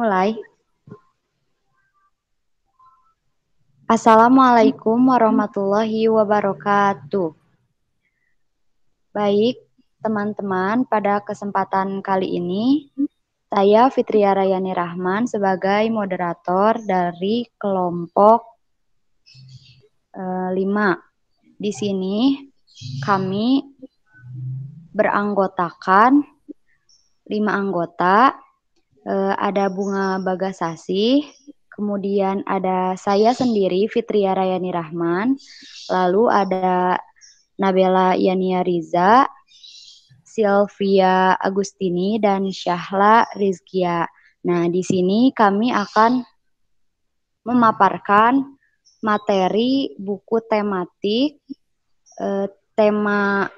Mulai. Assalamualaikum warahmatullahi wabarakatuh. Baik, teman-teman, pada kesempatan kali ini, saya Fitria Rayani Rahman sebagai moderator dari kelompok 5. Di sini kami beranggotakan 5 anggota. Ada Bunga Bagasasi, kemudian ada saya sendiri Fitria Rayani Rahman, lalu ada Nabela Yania Riza, Sylvia Agustini, dan Syahla Rizkia. Nah, di sini kami akan memaparkan materi buku tematik tema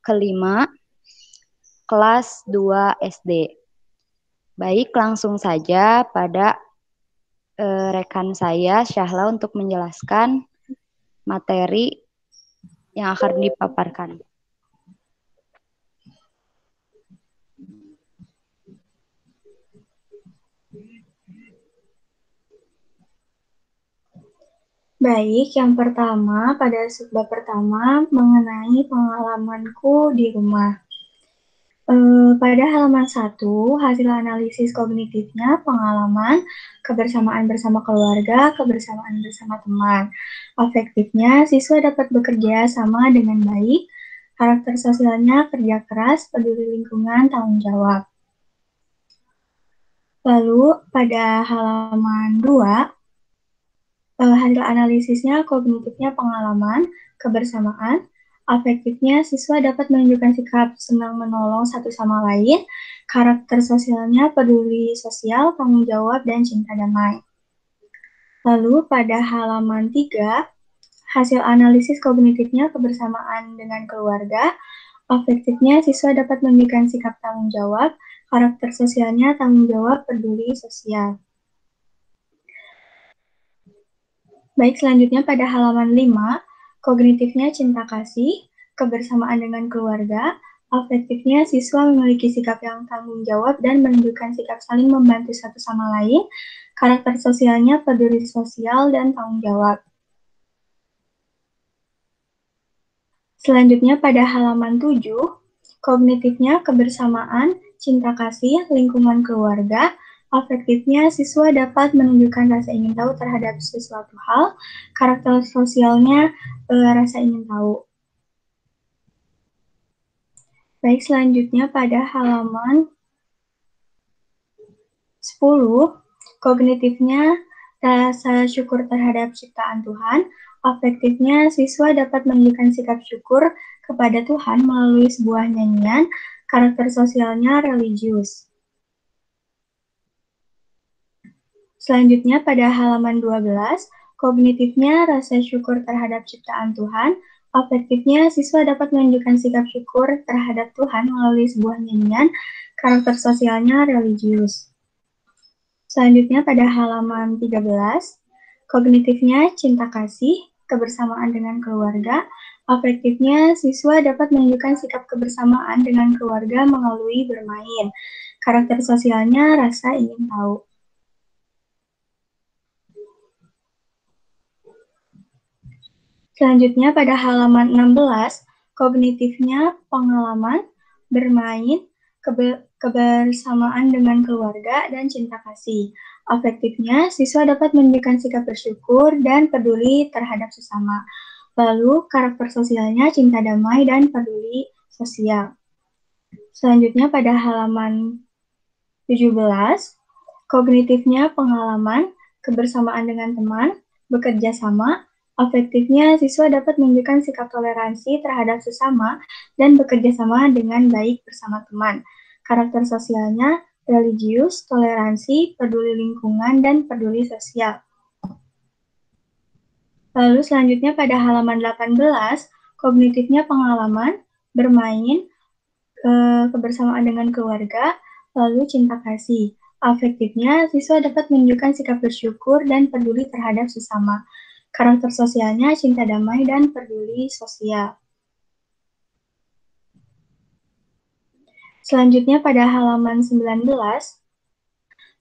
kelima kelas 2 SD. Baik, langsung saja pada rekan saya Syahla untuk menjelaskan materi yang akan dipaparkan. Baik, yang pertama pada subbab pertama mengenai pengalamanku di rumah. Pada halaman 1, hasil analisis kognitifnya, pengalaman, kebersamaan bersama keluarga, kebersamaan bersama teman. Afektifnya, siswa dapat bekerja sama dengan baik, karakter sosialnya kerja keras, peduli lingkungan, tanggung jawab. Lalu pada halaman 2, hasil analisisnya, kognitifnya pengalaman, kebersamaan, afektifnya siswa dapat menunjukkan sikap senang menolong satu sama lain, karakter sosialnya peduli sosial, tanggung jawab, dan cinta damai. Lalu pada halaman 3, hasil analisis kognitifnya kebersamaan dengan keluarga, afektifnya siswa dapat menunjukkan sikap tanggung jawab, karakter sosialnya tanggung jawab, peduli sosial. Baik, selanjutnya pada halaman 5, kognitifnya cinta kasih, kebersamaan dengan keluarga, afektifnya siswa memiliki sikap yang tanggung jawab dan menunjukkan sikap saling membantu satu sama lain, karakter sosialnya peduli sosial dan tanggung jawab. Selanjutnya pada halaman 7, kognitifnya kebersamaan, cinta kasih, lingkungan keluarga, afektifnya siswa dapat menunjukkan rasa ingin tahu terhadap sesuatu hal, karakter sosialnya rasa ingin tahu. Baik, selanjutnya pada halaman 10, kognitifnya rasa syukur terhadap ciptaan Tuhan, afektifnya siswa dapat menunjukkan sikap syukur kepada Tuhan melalui sebuah nyanyian, karakter sosialnya religius. Selanjutnya pada halaman 12, kognitifnya rasa syukur terhadap ciptaan Tuhan, afektifnya siswa dapat menunjukkan sikap syukur terhadap Tuhan melalui sebuah nyanyian, karakter sosialnya religius. Selanjutnya pada halaman 13, kognitifnya cinta kasih, kebersamaan dengan keluarga, afektifnya siswa dapat menunjukkan sikap kebersamaan dengan keluarga melalui bermain, karakter sosialnya rasa ingin tahu. Selanjutnya pada halaman 16, kognitifnya pengalaman, bermain, kebersamaan dengan keluarga, dan cinta kasih. Afektifnya, siswa dapat menunjukkan sikap bersyukur dan peduli terhadap sesama. Lalu, karakter sosialnya cinta damai dan peduli sosial. Selanjutnya pada halaman 17, kognitifnya pengalaman, kebersamaan dengan teman, bekerja sama, afektifnya siswa dapat menunjukkan sikap toleransi terhadap sesama dan bekerja sama dengan baik bersama teman. Karakter sosialnya religius, toleransi, peduli lingkungan, dan peduli sosial. Lalu selanjutnya pada halaman 18, kognitifnya pengalaman, bermain, kebersamaan dengan keluarga, lalu cinta kasih. Afektifnya, siswa dapat menunjukkan sikap bersyukur dan peduli terhadap sesama. Karakter sosialnya cinta damai dan peduli sosial. Selanjutnya pada halaman 19,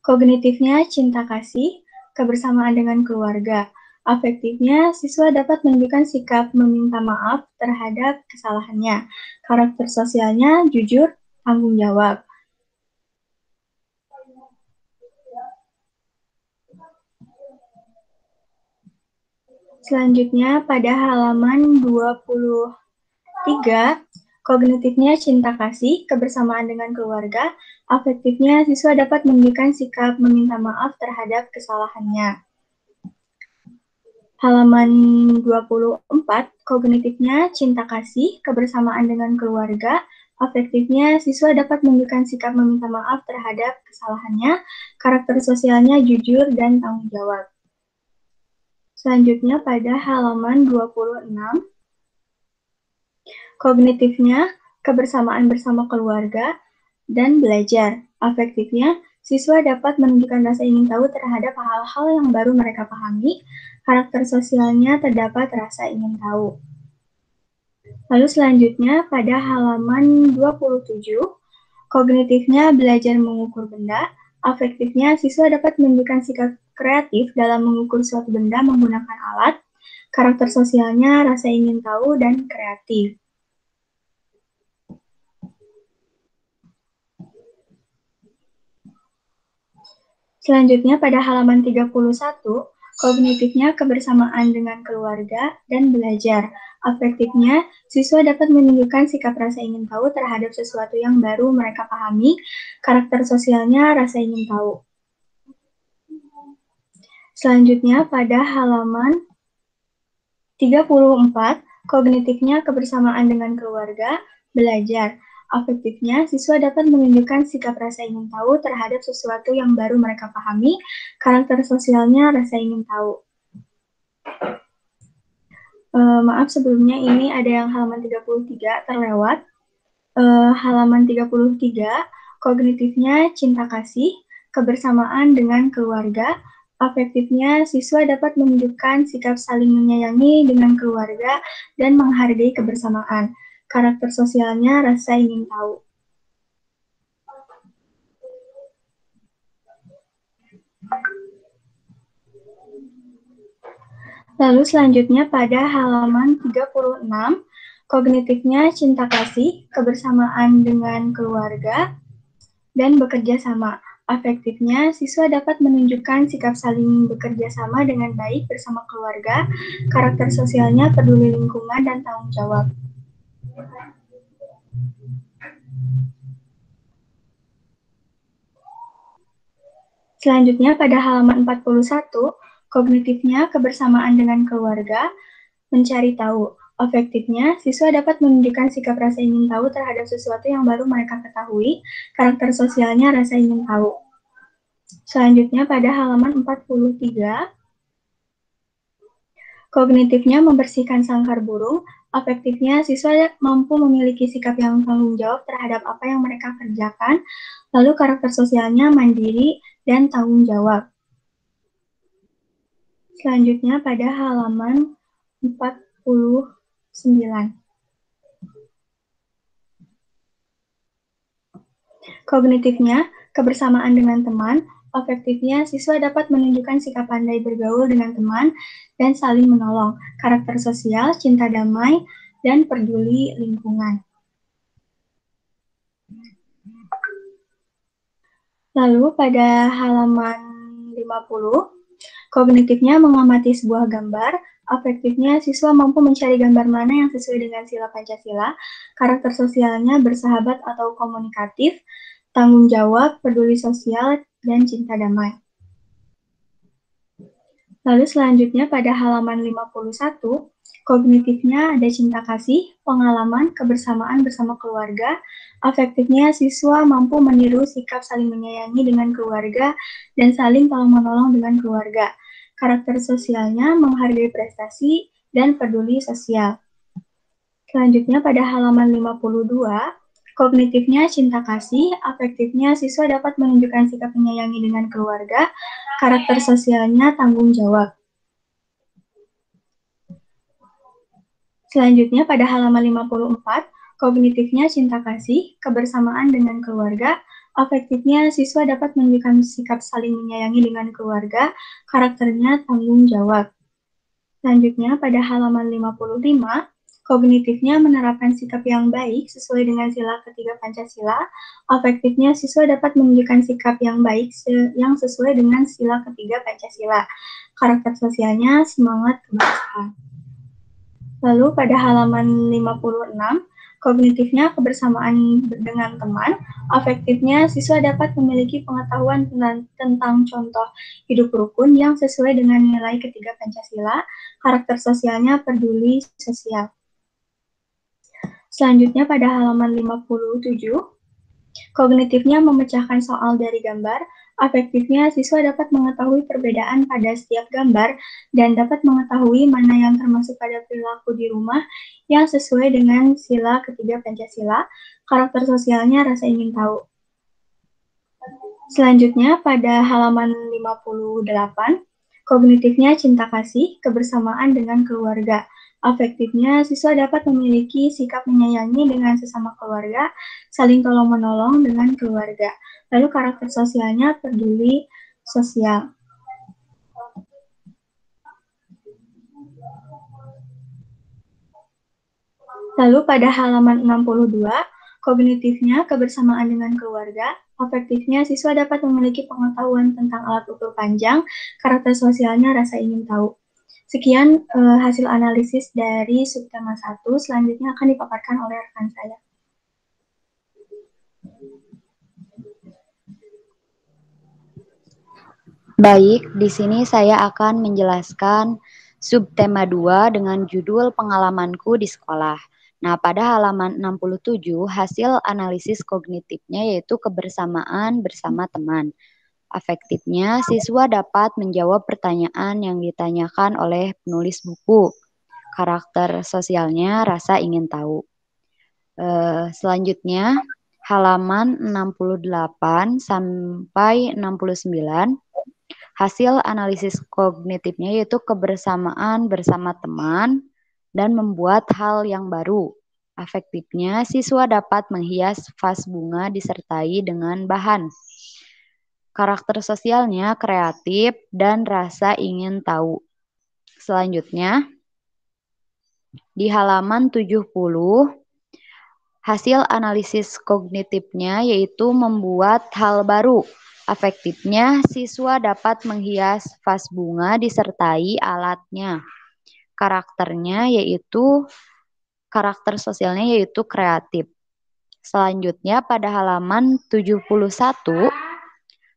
Kognitifnya cinta kasih, kebersamaan dengan keluarga. Afektifnya, siswa dapat menunjukkan sikap meminta maaf terhadap kesalahannya. Karakter sosialnya jujur, tanggung jawab. Selanjutnya, pada halaman 23, kognitifnya cinta kasih, kebersamaan dengan keluarga. Afektifnya, siswa dapat menunjukkan sikap meminta maaf terhadap kesalahannya. Halaman 24, kognitifnya cinta kasih, kebersamaan dengan keluarga. Afektifnya, siswa dapat menunjukkan sikap meminta maaf terhadap kesalahannya. Karakter sosialnya jujur dan tanggung jawab. Selanjutnya pada halaman 26, kognitifnya kebersamaan bersama keluarga dan belajar. Afektifnya, siswa dapat menunjukkan rasa ingin tahu terhadap hal-hal yang baru mereka pahami. Karakter sosialnya terdapat rasa ingin tahu. Lalu selanjutnya pada halaman 27, kognitifnya belajar mengukur benda. Afektifnya, siswa dapat menunjukkan sikap kreatif dalam mengukur suatu benda menggunakan alat. Karakter sosialnya rasa ingin tahu dan kreatif. Selanjutnya pada halaman 31, kognitifnya kebersamaan dengan keluarga dan belajar. Afektifnya, siswa dapat menunjukkan sikap rasa ingin tahu terhadap sesuatu yang baru mereka pahami. Karakter sosialnya rasa ingin tahu. Selanjutnya pada halaman 34, kognitifnya kebersamaan dengan keluarga, belajar. Afektifnya, siswa dapat menunjukkan sikap rasa ingin tahu terhadap sesuatu yang baru mereka pahami. Karakter sosialnya rasa ingin tahu. Maaf sebelumnya ini ada yang halaman 33 terlewat. Halaman 33, kognitifnya cinta kasih, kebersamaan dengan keluarga. Afektifnya, siswa dapat menunjukkan sikap saling menyayangi dengan keluarga dan menghargai kebersamaan. Karakter sosialnya rasa ingin tahu. Lalu selanjutnya pada halaman 36, kognitifnya cinta kasih, kebersamaan dengan keluarga, dan bekerja sama. Afektifnya, siswa dapat menunjukkan sikap saling bekerja sama dengan baik bersama keluarga. Karakter sosialnya peduli lingkungan dan tanggung jawab. Selanjutnya pada halaman 41, kognitifnya kebersamaan dengan keluarga, mencari tahu. Afektifnya, siswa dapat menunjukkan sikap rasa ingin tahu terhadap sesuatu yang baru mereka ketahui. Karakter sosialnya rasa ingin tahu. Selanjutnya pada halaman 43, kognitifnya membersihkan sangkar burung. Afektifnya, siswa mampu memiliki sikap yang tanggung jawab terhadap apa yang mereka kerjakan. Lalu karakter sosialnya mandiri dan tanggung jawab. Selanjutnya pada halaman 49. Kognitifnya, kebersamaan dengan teman. Afektifnya, siswa dapat menunjukkan sikap pandai bergaul dengan teman dan saling menolong. Karakter sosial, cinta damai, dan peduli lingkungan. Lalu pada halaman 50, kognitifnya mengamati sebuah gambar. Afektifnya, siswa mampu mencari gambar mana yang sesuai dengan sila Pancasila. Karakter sosialnya bersahabat atau komunikatif, tanggung jawab, peduli sosial, dan cinta damai. Lalu selanjutnya pada halaman 51, kognitifnya ada cinta kasih, pengalaman, kebersamaan bersama keluarga. Afektifnya, siswa mampu meniru sikap saling menyayangi dengan keluarga dan saling tolong-menolong dengan keluarga. Karakter sosialnya menghargai prestasi dan peduli sosial. Selanjutnya pada halaman 52, kognitifnya cinta kasih, afektifnya siswa dapat menunjukkan sikap menyayangi dengan keluarga, karakter sosialnya tanggung jawab. Selanjutnya pada halaman 54, kognitifnya cinta kasih, kebersamaan dengan keluarga, Afektifnya, siswa dapat menunjukkan sikap saling menyayangi dengan keluarga, karakternya tanggung jawab. Selanjutnya, pada halaman 55, kognitifnya menerapkan sikap yang baik sesuai dengan sila ketiga Pancasila. Afektifnya, siswa dapat menunjukkan sikap yang baik yang sesuai dengan sila ketiga Pancasila. Karakter sosialnya semangat kebangsaan. Lalu pada halaman 56, kognitifnya kebersamaan dengan teman, afektifnya siswa dapat memiliki pengetahuan tentang contoh hidup rukun yang sesuai dengan nilai ketiga Pancasila, karakter sosialnya peduli sosial. Selanjutnya pada halaman 57, kognitifnya memecahkan soal dari gambar, afektifnya siswa dapat mengetahui perbedaan pada setiap gambar dan dapat mengetahui mana yang termasuk pada perilaku di rumah yang sesuai dengan sila ketiga Pancasila, karakter sosialnya rasa ingin tahu. Selanjutnya pada halaman 58, kognitifnya cinta kasih, kebersamaan dengan keluarga. Afektifnya, siswa dapat memiliki sikap menyayangi dengan sesama keluarga, saling tolong-menolong dengan keluarga. Lalu karakter sosialnya peduli sosial. Lalu pada halaman 62, kognitifnya kebersamaan dengan keluarga, afektifnya siswa dapat memiliki pengetahuan tentang alat ukur panjang, karakter sosialnya rasa ingin tahu. Sekian hasil analisis dari subtema 1, selanjutnya akan dipaparkan oleh rekan saya. Baik, di sini saya akan menjelaskan subtema 2 dengan judul pengalamanku di sekolah. Nah, pada halaman 67, hasil analisis kognitifnya yaitu kebersamaan bersama teman. Afektifnya, siswa dapat menjawab pertanyaan yang ditanyakan oleh penulis buku. Karakter sosialnya rasa ingin tahu. Selanjutnya, halaman 68 sampai 69, hasil analisis kognitifnya yaitu kebersamaan bersama teman dan membuat hal yang baru. Afektifnya, siswa dapat menghias vas bunga disertai dengan bahan. Karakter sosialnya kreatif dan rasa ingin tahu. Selanjutnya, di halaman 70, hasil analisis kognitifnya yaitu membuat hal baru. Afektifnya, siswa dapat menghias vas bunga disertai alatnya. Karakter sosialnya yaitu kreatif. Selanjutnya pada halaman 71,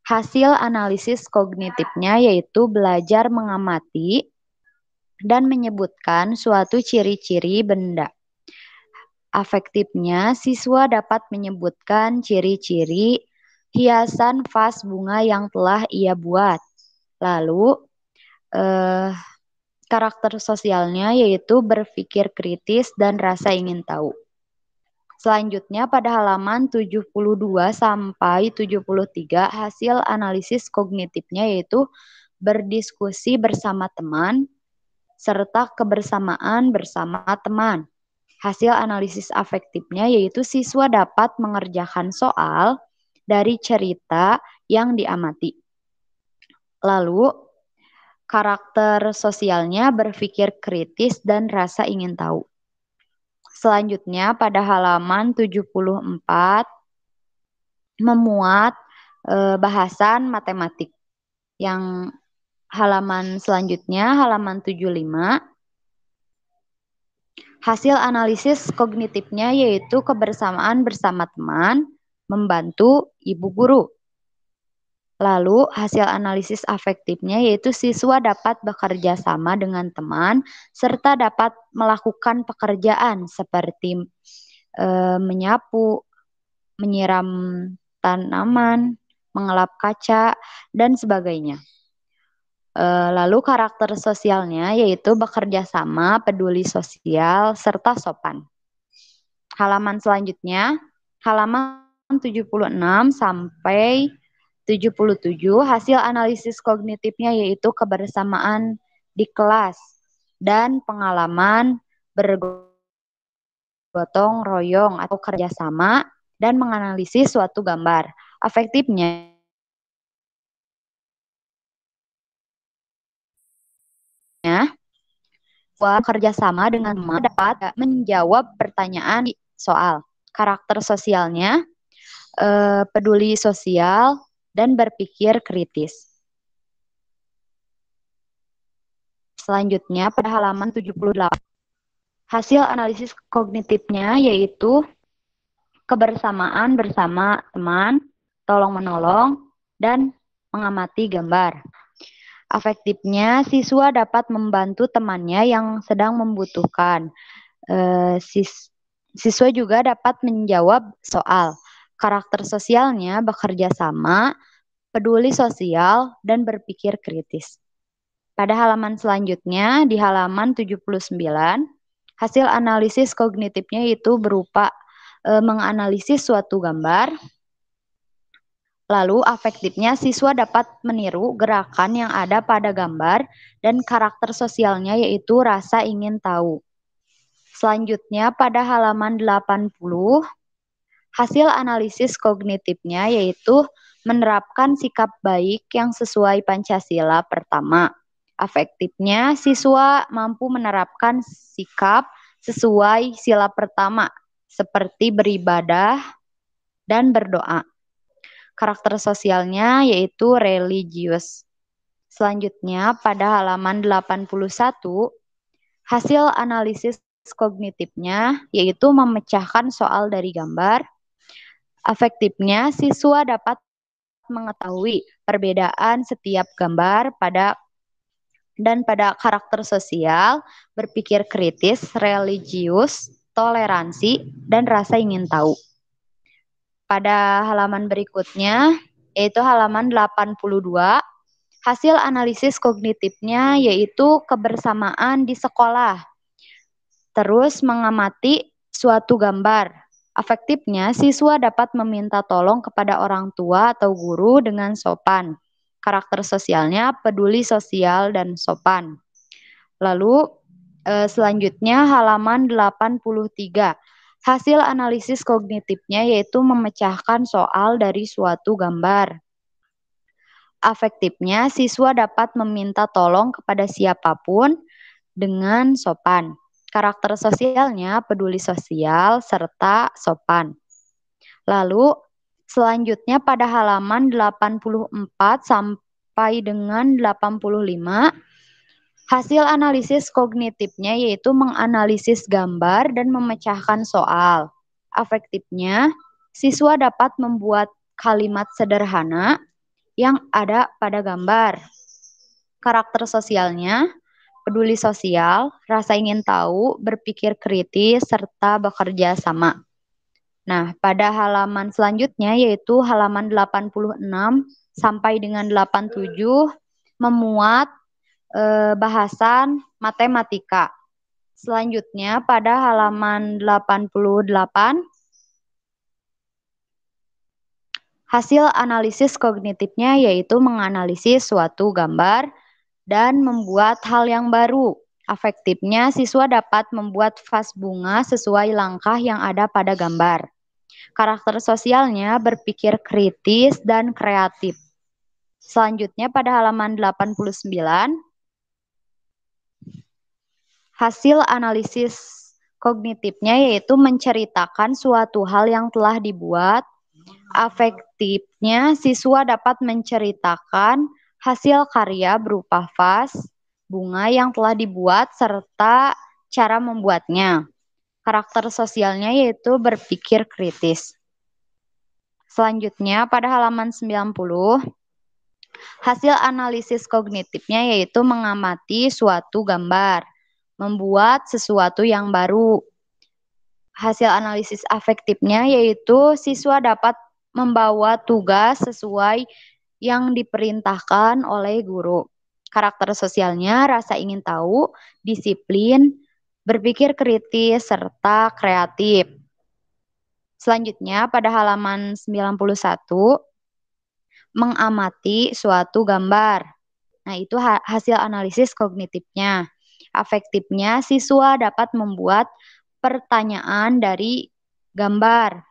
hasil analisis kognitifnya yaitu belajar mengamati dan menyebutkan suatu ciri-ciri benda. Afektifnya, siswa dapat menyebutkan ciri-ciri hiasan vas bunga yang telah ia buat. Lalu, karakter sosialnya yaitu berpikir kritis dan rasa ingin tahu. Selanjutnya pada halaman 72 sampai 73, hasil analisis kognitifnya yaitu berdiskusi bersama teman serta kebersamaan bersama teman. Hasil analisis afektifnya yaitu siswa dapat mengerjakan soal dari cerita yang diamati. Lalu, karakter sosialnya berpikir kritis dan rasa ingin tahu. Selanjutnya pada halaman 74, memuat bahasan matematik. Yang halaman selanjutnya, halaman 75, hasil analisis kognitifnya yaitu kebersamaan bersama teman, membantu ibu guru. Lalu hasil analisis afektifnya yaitu siswa dapat bekerja sama dengan teman serta dapat melakukan pekerjaan seperti menyapu, menyiram tanaman, mengelap kaca, dan sebagainya. Lalu karakter sosialnya yaitu bekerja sama, peduli sosial, serta sopan. Halaman selanjutnya, halaman 76 sampai 77, hasil analisis kognitifnya yaitu kebersamaan di kelas dan pengalaman bergotong royong atau kerjasama dan menganalisis suatu gambar. Afektifnya kerjasama dengan dapat menjawab pertanyaan soal. Karakter sosialnya peduli sosial dan berpikir kritis. Selanjutnya pada halaman 78. Hasil analisis kognitifnya yaitu kebersamaan bersama teman, tolong-menolong, dan mengamati gambar. Afektifnya, siswa dapat membantu temannya yang sedang membutuhkan. Siswa juga dapat menjawab soal. Karakter sosialnya bekerja sama, peduli sosial, dan berpikir kritis. Pada halaman selanjutnya, di halaman 79, hasil analisis kognitifnya itu berupa menganalisis suatu gambar. Lalu afektifnya siswa dapat meniru gerakan yang ada pada gambar dan karakter sosialnya yaitu rasa ingin tahu. Selanjutnya pada halaman 80, hasil analisis kognitifnya yaitu menerapkan sikap baik yang sesuai Pancasila pertama. Afektifnya siswa mampu menerapkan sikap sesuai sila pertama seperti beribadah dan berdoa. Karakter sosialnya yaitu religius. Selanjutnya pada halaman 81, hasil analisis kognitifnya yaitu memecahkan soal dari gambar. Afektifnya siswa dapat mengetahui perbedaan setiap gambar pada karakter sosial, berpikir kritis, religius, toleransi, dan rasa ingin tahu. Pada halaman berikutnya, yaitu halaman 82, hasil analisis kognitifnya yaitu kebersamaan di sekolah. Terus mengamati suatu gambar. Afektifnya, siswa dapat meminta tolong kepada orang tua atau guru dengan sopan. Karakter sosialnya peduli sosial dan sopan. Lalu selanjutnya halaman 83. Hasil analisis kognitifnya yaitu memecahkan soal dari suatu gambar. Afektifnya, siswa dapat meminta tolong kepada siapapun dengan sopan. Karakter sosialnya peduli sosial serta sopan. Lalu selanjutnya pada halaman 84 sampai dengan 85, hasil analisis kognitifnya yaitu menganalisis gambar dan memecahkan soal. Afektifnya, siswa dapat membuat kalimat sederhana yang ada pada gambar. Karakter sosialnya, peduli sosial, rasa ingin tahu, berpikir kritis, serta bekerja sama. Nah, pada halaman selanjutnya yaitu halaman 86 sampai dengan 87 memuat bahasan matematika. Selanjutnya pada halaman 88, hasil analisis kognitifnya yaitu menganalisis suatu gambar dan membuat hal yang baru. Afektifnya, siswa dapat membuat vas bunga sesuai langkah yang ada pada gambar. Karakter sosialnya berpikir kritis dan kreatif. Selanjutnya pada halaman 89, hasil analisis kognitifnya yaitu menceritakan suatu hal yang telah dibuat. Afektifnya, siswa dapat menceritakan hasil karya berupa vas, bunga yang telah dibuat, serta cara membuatnya. Karakter sosialnya yaitu berpikir kritis. Selanjutnya pada halaman 90, hasil analisis kognitifnya yaitu mengamati suatu gambar, membuat sesuatu yang baru. Hasil analisis afektifnya yaitu siswa dapat membawa tugas sesuai yang diperintahkan oleh guru. Karakter sosialnya rasa ingin tahu, disiplin, berpikir kritis, serta kreatif. Selanjutnya pada halaman 91, mengamati suatu gambar. Nah, itu hasil analisis kognitifnya. Afektifnya, siswa dapat membuat pertanyaan dari gambar.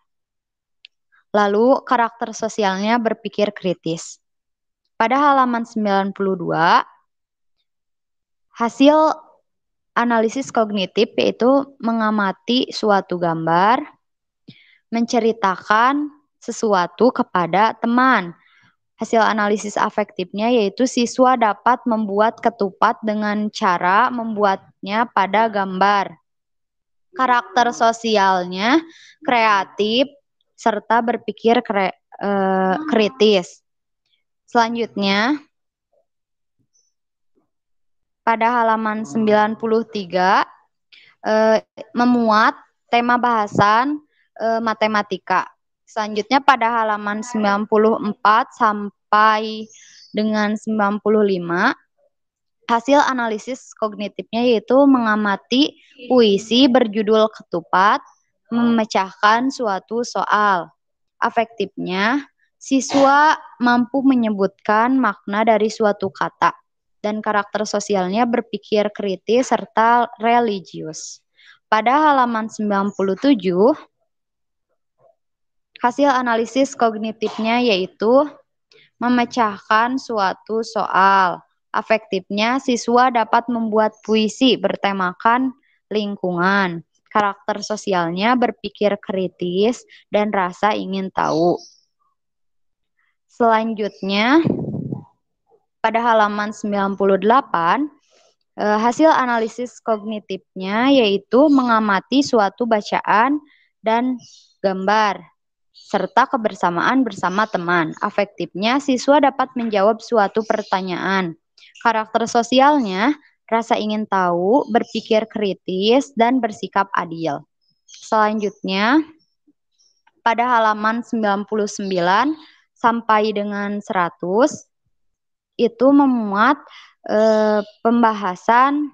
Lalu karakter sosialnya berpikir kritis. Pada halaman 92, hasil analisis kognitif yaitu mengamati suatu gambar, menceritakan sesuatu kepada teman. Hasil analisis afektifnya yaitu siswa dapat membuat ketupat dengan cara membuatnya pada gambar. Karakter sosialnya kreatif serta berpikir kritis. Selanjutnya, pada halaman 93 memuat tema bahasan matematika. Selanjutnya pada halaman 94 sampai dengan 95, hasil analisis kognitifnya yaitu mengamati puisi berjudul Ketupat, memecahkan suatu soal. Afektifnya, siswa mampu menyebutkan makna dari suatu kata, dan karakter sosialnya berpikir kritis serta religius. Pada halaman 97, hasil analisis kognitifnya yaitu memecahkan suatu soal. Afektifnya, siswa dapat membuat puisi bertemakan lingkungan. Karakter sosialnya berpikir kritis dan rasa ingin tahu. Selanjutnya, pada halaman 98, hasil analisis kognitifnya yaitu mengamati suatu bacaan dan gambar, serta kebersamaan bersama teman. Afektifnya, siswa dapat menjawab suatu pertanyaan. Karakter sosialnya, rasa ingin tahu, berpikir kritis, dan bersikap adil. Selanjutnya, pada halaman 99 sampai dengan 100, itu memuat pembahasan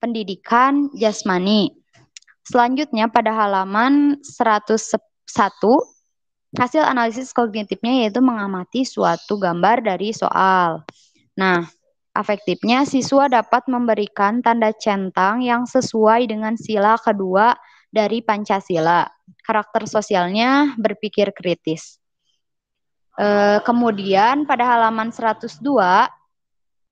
pendidikan jasmani. Selanjutnya pada halaman 101, hasil analisis kognitifnya yaitu mengamati suatu gambar dari soal. Nah, afektifnya siswa dapat memberikan tanda centang yang sesuai dengan sila kedua dari Pancasila. Karakter sosialnya berpikir kritis. Kemudian pada halaman 102,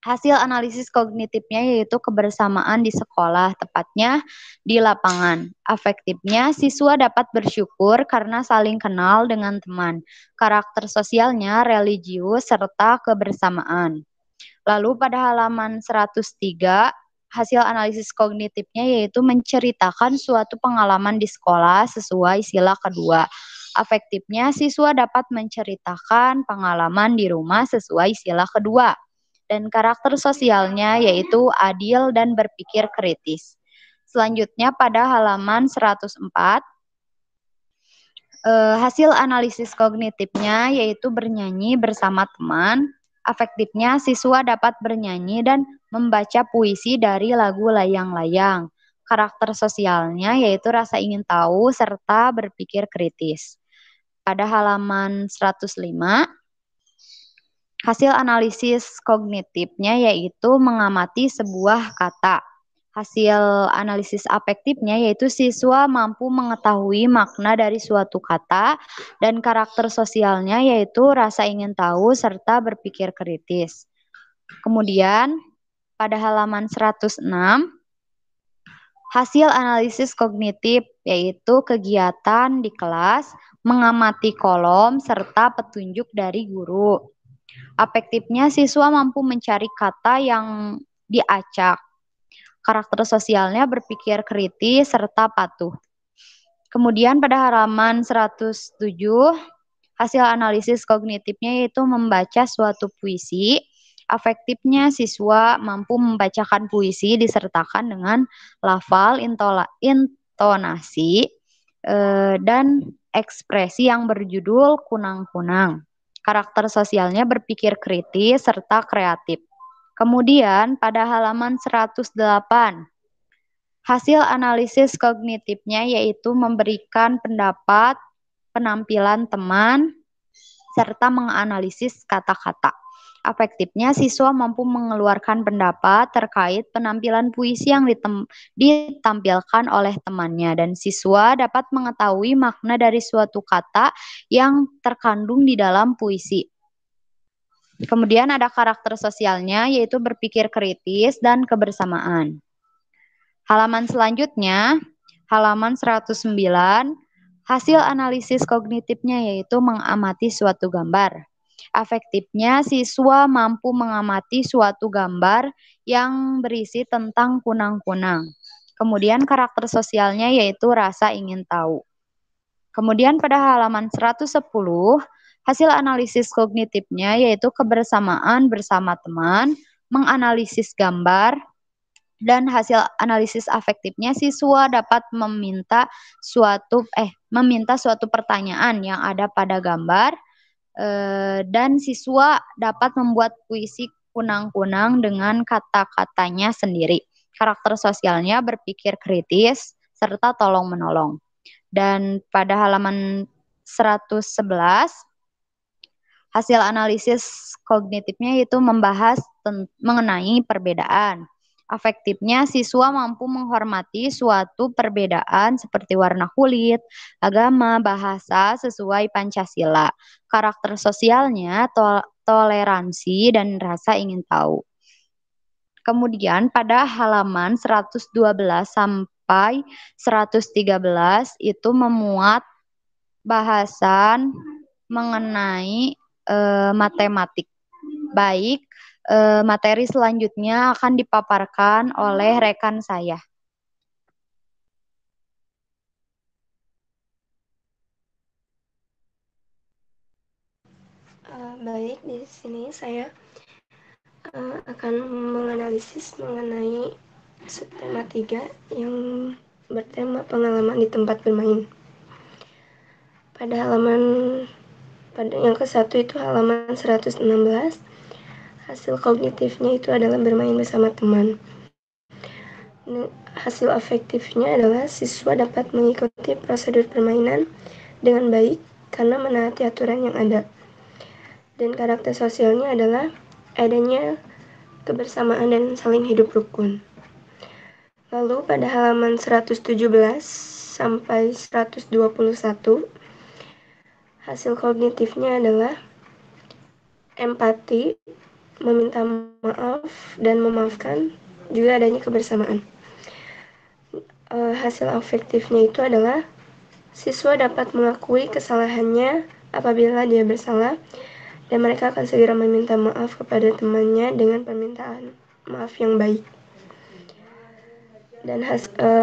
hasil analisis kognitifnya yaitu kebersamaan di sekolah, tepatnya di lapangan. Afektifnya, siswa dapat bersyukur karena saling kenal dengan teman. Karakter sosialnya religius serta kebersamaan. Lalu pada halaman 103, hasil analisis kognitifnya yaitu menceritakan suatu pengalaman di sekolah sesuai sila kedua. Afektifnya, siswa dapat menceritakan pengalaman di rumah sesuai sila kedua. Dan karakter sosialnya yaitu adil dan berpikir kritis. Selanjutnya pada halaman 104, hasil analisis kognitifnya yaitu bernyanyi bersama teman. Afektifnya, siswa dapat bernyanyi dan membaca puisi dari lagu layang-layang. Karakter sosialnya yaitu rasa ingin tahu serta berpikir kritis. Pada halaman 105, hasil analisis kognitifnya yaitu mengamati sebuah kata. Hasil analisis afektifnya yaitu siswa mampu mengetahui makna dari suatu kata, dan karakter sosialnya yaitu rasa ingin tahu serta berpikir kritis. Kemudian pada halaman 106, hasil analisis kognitif yaitu kegiatan di kelas, mengamati kolom, serta petunjuk dari guru. Afektifnya, siswa mampu mencari kata yang diacak. Karakter sosialnya berpikir kritis serta patuh. Kemudian pada halaman 107, hasil analisis kognitifnya yaitu membaca suatu puisi. Afektifnya, siswa mampu membacakan puisi disertakan dengan lafal, intonasi, dan ekspresi yang berjudul kunang-kunang. Karakter sosialnya berpikir kritis serta kreatif. Kemudian pada halaman 108, hasil analisis kognitifnya yaitu memberikan pendapat, penampilan teman, serta menganalisis kata-kata. Afektifnya, siswa mampu mengeluarkan pendapat terkait penampilan puisi yang ditampilkan oleh temannya, dan siswa dapat mengetahui makna dari suatu kata yang terkandung di dalam puisi. Kemudian ada karakter sosialnya, yaitu berpikir kritis dan kebersamaan. Halaman selanjutnya, halaman 109, hasil analisis kognitifnya yaitu mengamati suatu gambar. Afektifnya, siswa mampu mengamati suatu gambar yang berisi tentang kunang-kunang. Kemudian karakter sosialnya yaitu rasa ingin tahu. Kemudian pada halaman 110, hasil analisis kognitifnya yaitu kebersamaan bersama teman, menganalisis gambar, dan hasil analisis afektifnya siswa dapat meminta suatu pertanyaan yang ada pada gambar, dan siswa dapat membuat puisi kunang-kunang dengan kata-katanya sendiri. Karakter sosialnya berpikir kritis serta tolong-menolong. Dan pada halaman 111, hasil analisis kognitifnya itu membahas mengenai perbedaan. Afektifnya, siswa mampu menghormati suatu perbedaan seperti warna kulit, agama, bahasa sesuai Pancasila. Karakter sosialnya toleransi dan rasa ingin tahu. Kemudian pada halaman 112 sampai 113 itu memuat bahasan mengenai matematik. Baik, materi selanjutnya akan dipaparkan oleh rekan saya. Baik, di sini saya akan menganalisis mengenai subtema 3 yang bertema pengalaman di tempat bermain. Pada yang ke-1 itu halaman 116, hasil kognitifnya itu adalah bermain bersama teman. Hasil afektifnya adalah siswa dapat mengikuti prosedur permainan dengan baik karena menaati aturan yang ada. Dan karakter sosialnya adalah adanya kebersamaan dan saling hidup rukun. Lalu pada halaman 117 sampai 121, hasil kognitifnya adalah empati, meminta maaf, dan memaafkan, juga adanya kebersamaan. Hasil afektifnya itu adalah siswa dapat mengakui kesalahannya apabila dia bersalah, dan mereka akan segera meminta maaf kepada temannya dengan permintaan maaf yang baik. Dan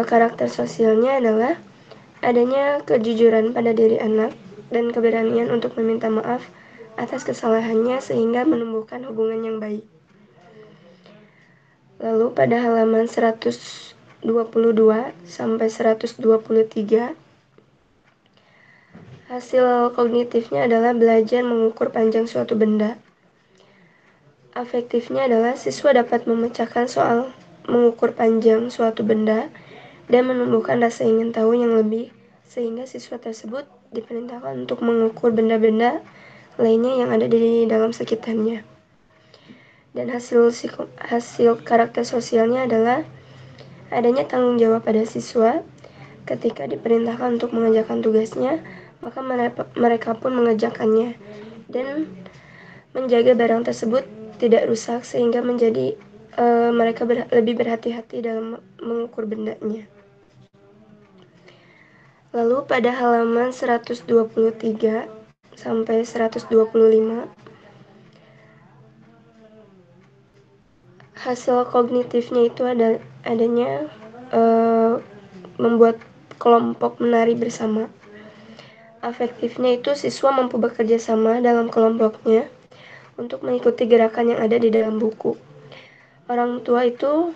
karakter sosialnya adalah adanya kejujuran pada diri anak dan keberanian untuk meminta maaf atas kesalahannya sehingga menumbuhkan hubungan yang baik. Lalu pada halaman 122 sampai 123, hasil kognitifnya adalah belajar mengukur panjang suatu benda. Afektifnya adalah siswa dapat memecahkan soal mengukur panjang suatu benda dan menumbuhkan rasa ingin tahu yang lebih, sehingga siswa tersebut diperintahkan untuk mengukur benda-benda lainnya yang ada di dalam sekitarnya. Dan hasil karakter sosialnya adalah adanya tanggung jawab pada siswa. Ketika diperintahkan untuk mengerjakan tugasnya, maka mereka pun mengerjakannya dan menjaga barang tersebut tidak rusak sehingga menjadi mereka lebih berhati-hati dalam mengukur bendanya. Lalu pada halaman 123 sampai 125, hasil kognitifnya itu adanya membuat kelompok menari bersama. Afektifnya itu siswa mampu bekerja sama dalam kelompoknya untuk mengikuti gerakan yang ada di dalam buku. Orang tua itu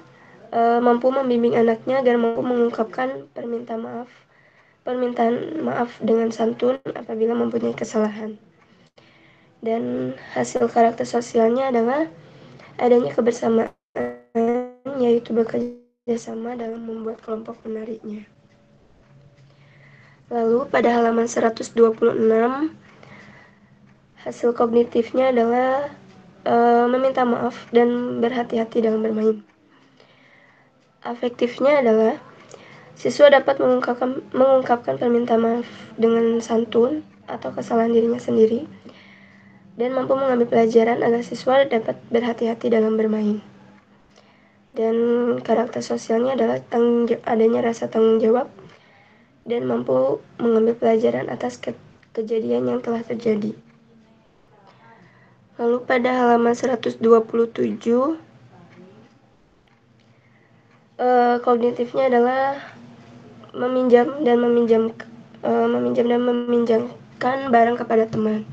mampu membimbing anaknya agar mampu mengungkapkan permintaan maaf dengan santun apabila mempunyai kesalahan. Dan hasil karakter sosialnya adalah adanya kebersamaan, yaitu bekerja sama dalam membuat kelompok menariknya. Lalu pada halaman 126, hasil kognitifnya adalah meminta maaf dan berhati-hati dalam bermain. Afektifnya adalah siswa dapat mengungkapkan permintaan maaf dengan santun atau kesalahan dirinya sendiri dan mampu mengambil pelajaran agar siswa dapat berhati-hati dalam bermain. Dan karakter sosialnya adalah adanya rasa tanggung jawab dan mampu mengambil pelajaran atas kejadian yang telah terjadi. Lalu pada halaman 127, kognitifnya adalah meminjam dan meminjamkan barang kepada teman,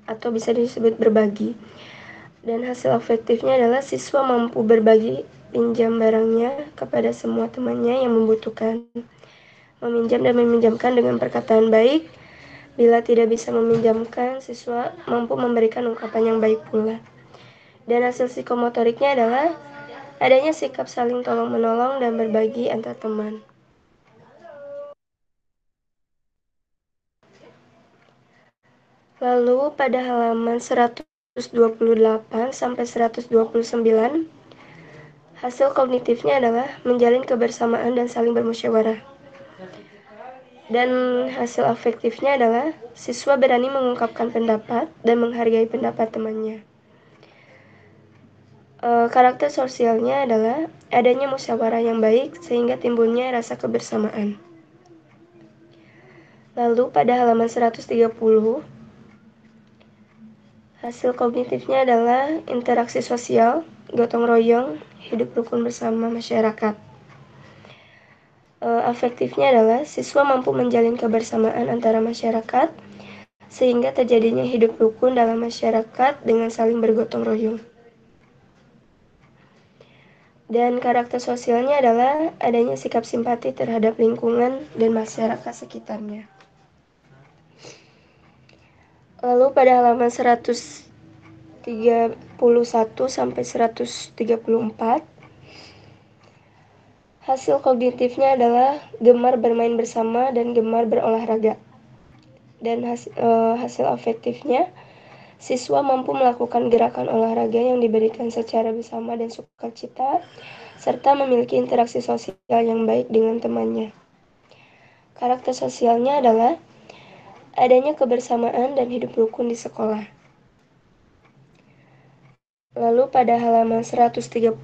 atau bisa disebut berbagi. Dan hasil afektifnya adalah siswa mampu berbagi pinjam barangnya kepada semua temannya yang membutuhkan. Meminjam dan meminjamkan dengan perkataan baik. Bila tidak bisa meminjamkan, siswa mampu memberikan ungkapan yang baik pula. Dan hasil psikomotoriknya adalah adanya sikap saling tolong-menolong dan berbagi antar teman. Lalu pada halaman 128 sampai 129, hasil kognitifnya adalah menjalin kebersamaan dan saling bermusyawarah. Dan hasil afektifnya adalah siswa berani mengungkapkan pendapat dan menghargai pendapat temannya. Karakter sosialnya adalah adanya musyawarah yang baik sehingga timbulnya rasa kebersamaan. Lalu pada halaman 130, hasil kognitifnya adalah interaksi sosial, gotong royong, hidup rukun bersama masyarakat. Afektifnya adalah siswa mampu menjalin kebersamaan antara masyarakat sehingga terjadinya hidup rukun dalam masyarakat dengan saling bergotong royong. Dan karakter sosialnya adalah adanya sikap simpati terhadap lingkungan dan masyarakat sekitarnya. Lalu pada halaman 131 sampai 134, hasil kognitifnya adalah gemar bermain bersama dan gemar berolahraga. Dan hasil afektifnya, siswa mampu melakukan gerakan olahraga yang diberikan secara bersama dan sukacita, serta memiliki interaksi sosial yang baik dengan temannya. Karakter sosialnya adalah adanya kebersamaan dan hidup rukun di sekolah. Lalu pada halaman 135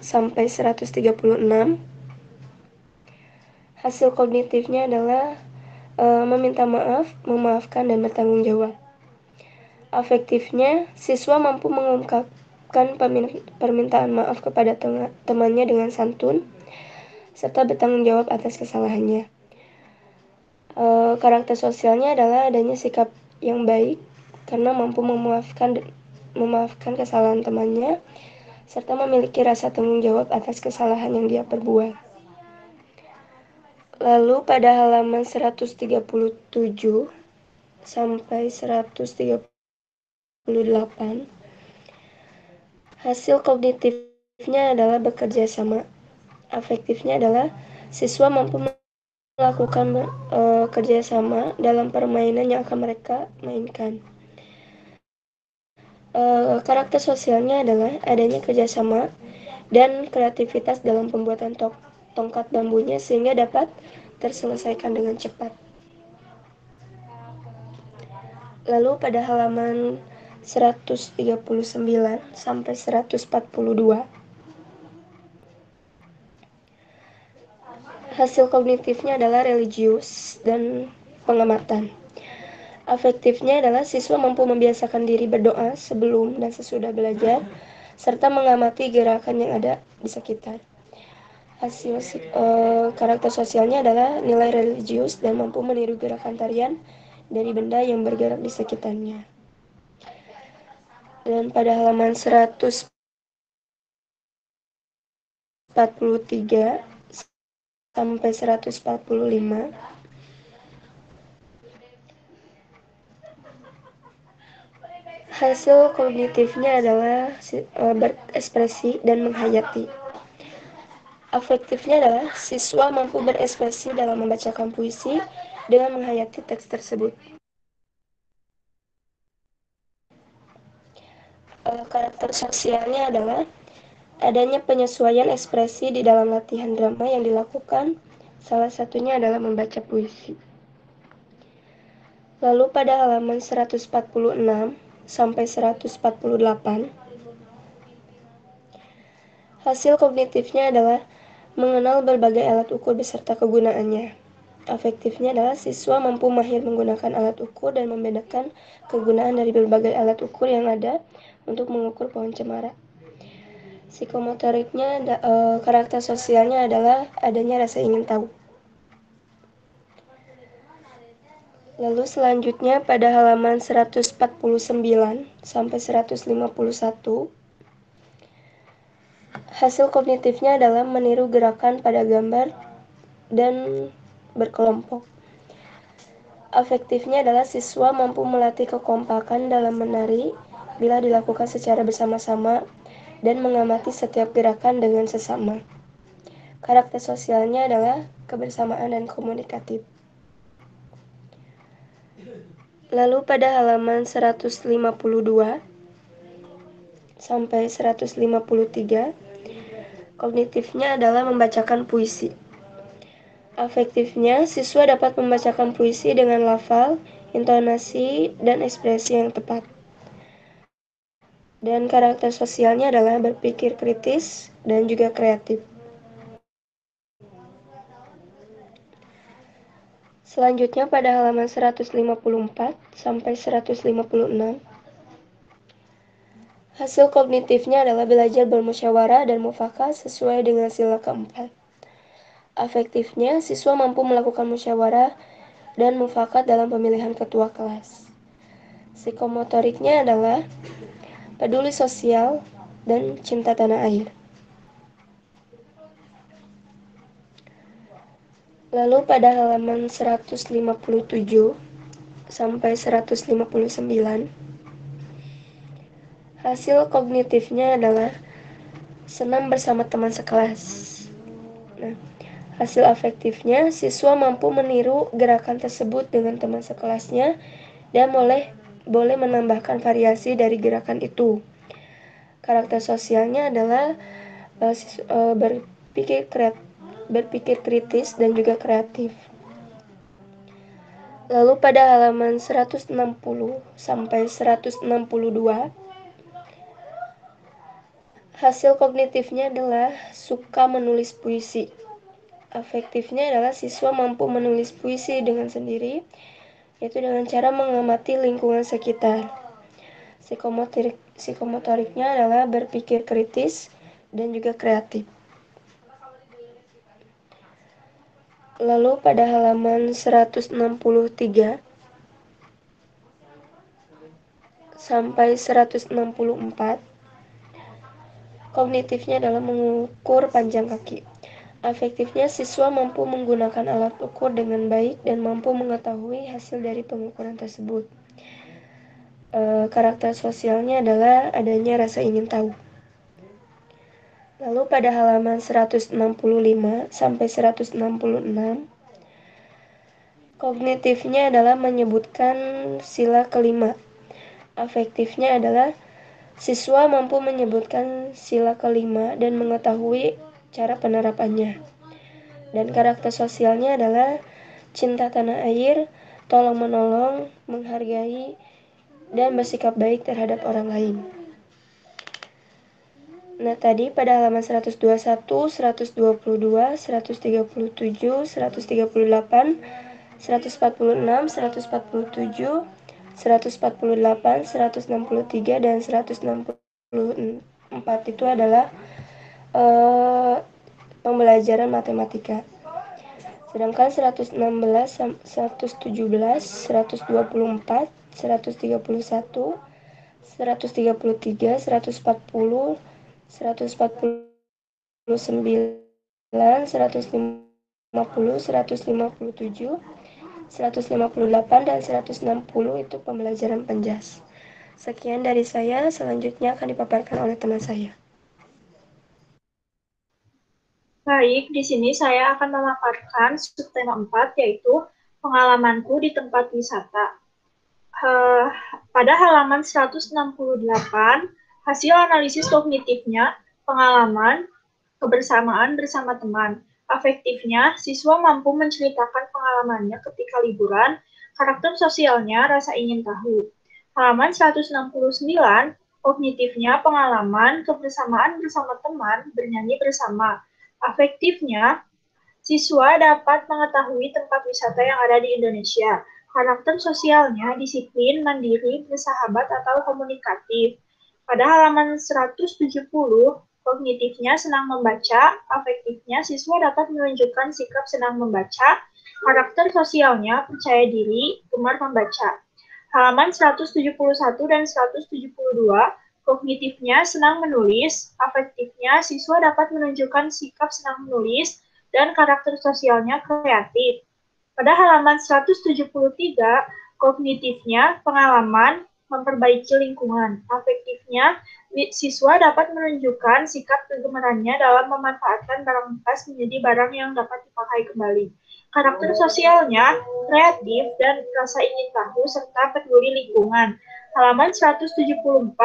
sampai 136, hasil kognitifnya adalah meminta maaf, memaafkan, dan bertanggung jawab. Afektifnya, siswa mampu mengungkapkan permintaan maaf kepada temannya dengan santun, serta bertanggung jawab atas kesalahannya. Karakter sosialnya adalah adanya sikap yang baik karena mampu memaafkan kesalahan temannya, serta memiliki rasa tanggung jawab atas kesalahan yang dia perbuat. Lalu pada halaman 137 sampai 138, hasil kognitifnya adalah bekerja sama. Afektifnya adalah siswa mampu melakukan kerjasama dalam permainan yang akan mereka mainkan. Karakter sosialnya adalah adanya kerjasama dan kreativitas dalam pembuatan tongkat bambunya sehingga dapat terselesaikan dengan cepat. Lalu pada halaman 139 sampai 142, hasil kognitifnya adalah religius dan pengamatan. Afektifnya adalah siswa mampu membiasakan diri berdoa sebelum dan sesudah belajar, serta mengamati gerakan yang ada di sekitar. Hasil karakter sosialnya adalah nilai religius dan mampu meniru gerakan tarian dari benda yang bergerak di sekitarnya. Dan pada halaman 143 sampai 145, hasil kognitifnya adalah berekspresi dan menghayati. Afektifnya adalah siswa mampu berekspresi dalam membacakan puisi dengan menghayati teks tersebut. Karakter sosialnya adalah adanya penyesuaian ekspresi di dalam latihan drama yang dilakukan. Salah satunya adalah membaca puisi. Lalu pada halaman 146 sampai 148, hasil kognitifnya adalah mengenal berbagai alat ukur beserta kegunaannya. Afektifnya adalah siswa mampu mahir menggunakan alat ukur dan membedakan kegunaan dari berbagai alat ukur yang ada untuk mengukur pohon cemara. Psikomotoriknya, karakter sosialnya adalah adanya rasa ingin tahu. Lalu selanjutnya pada halaman 149 sampai 151, hasil kognitifnya adalah meniru gerakan pada gambar dan berkelompok. Afektifnya adalah siswa mampu melatih kekompakan dalam menari bila dilakukan secara bersama-sama dan mengamati setiap gerakan dengan sesama. Karakter sosialnya adalah kebersamaan dan komunikatif. Lalu pada halaman 152 sampai 153, kognitifnya adalah membacakan puisi. Afektifnya, siswa dapat membacakan puisi dengan lafal, intonasi, dan ekspresi yang tepat. Dan karakter sosialnya adalah berpikir kritis dan juga kreatif. Selanjutnya pada halaman 154 sampai 156, hasil kognitifnya adalah belajar bermusyawarah dan mufakat sesuai dengan sila keempat. Afektifnya, siswa mampu melakukan musyawarah dan mufakat dalam pemilihan ketua kelas. Psikomotoriknya adalah peduli sosial dan cinta tanah air. Lalu pada halaman 157 sampai 159, hasil kognitifnya adalah senam bersama teman sekelas. Nah, hasil afektifnya, siswa mampu meniru gerakan tersebut dengan teman sekelasnya dan boleh menambahkan variasi dari gerakan itu. Karakter sosialnya adalah berpikir kritis dan juga kreatif. Lalu pada halaman 160 sampai 162, hasil kognitifnya adalah suka menulis puisi. Afektifnya adalah siswa mampu menulis puisi dengan sendiri, yaitu dengan cara mengamati lingkungan sekitar. Psikomotoriknya adalah berpikir kritis dan juga kreatif. Lalu pada halaman 163 sampai 164, kognitifnya adalah mengukur panjang kaki. Afektifnya, siswa mampu menggunakan alat ukur dengan baik dan mampu mengetahui hasil dari pengukuran tersebut. Karakter sosialnya adalah adanya rasa ingin tahu. Lalu pada halaman 165 sampai 166, kognitifnya adalah menyebutkan sila kelima. Afektifnya adalah siswa mampu menyebutkan sila kelima dan mengetahui cara penerapannya. Dan karakter sosialnya adalah cinta tanah air, tolong-menolong, menghargai, dan bersikap baik terhadap orang lain. Nah, tadi pada halaman 121, 122, 137, 138, 146, 147, 148, 163, dan 164 itu adalah pembelajaran matematika. Sedangkan 116, 117, 124, 131, 133, 140, 149, 150, 157, 158, dan 160 itu pembelajaran penjas. Sekian dari saya, selanjutnya akan dipaparkan oleh teman saya. Baik, di sini saya akan memaparkan subtema 4, yaitu pengalamanku di tempat wisata. Pada halaman 168, Hasil analisis kognitifnya, pengalaman, kebersamaan bersama teman. Afektifnya, siswa mampu menceritakan pengalamannya ketika liburan, karakter sosialnya, rasa ingin tahu. Halaman 169, kognitifnya, pengalaman, kebersamaan bersama teman, bernyanyi bersama. Afektifnya, siswa dapat mengetahui tempat wisata yang ada di Indonesia. Karakter sosialnya, disiplin, mandiri, bersahabat, atau komunikatif. Pada halaman 170, kognitifnya senang membaca, afektifnya siswa dapat menunjukkan sikap senang membaca, karakter sosialnya percaya diri, gemar membaca. Halaman 171 dan 172, kognitifnya senang menulis, afektifnya siswa dapat menunjukkan sikap senang menulis, dan karakter sosialnya kreatif. Pada halaman 173, kognitifnya pengalaman, memperbaiki lingkungan. Afektifnya, siswa dapat menunjukkan sikap kegemarannya dalam memanfaatkan barang bekas menjadi barang yang dapat dipakai kembali. Karakter sosialnya, kreatif, dan rasa ingin tahu, serta peduli lingkungan. Halaman 174,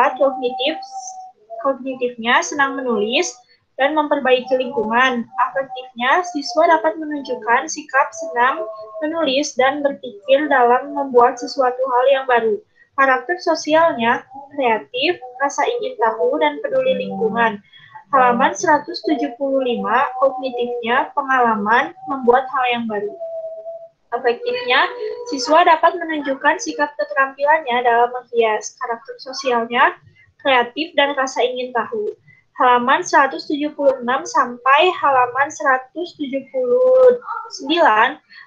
kognitifnya senang menulis dan memperbaiki lingkungan. Afektifnya, siswa dapat menunjukkan sikap senang menulis dan berpikir dalam membuat sesuatu hal yang baru. Karakter sosialnya, kreatif, rasa ingin tahu, dan peduli lingkungan. Halaman 175, kognitifnya, pengalaman, membuat hal yang baru. Afektifnya, siswa dapat menunjukkan sikap keterampilannya dalam menghias. Karakter sosialnya, kreatif, dan rasa ingin tahu. Halaman 176 sampai halaman 179,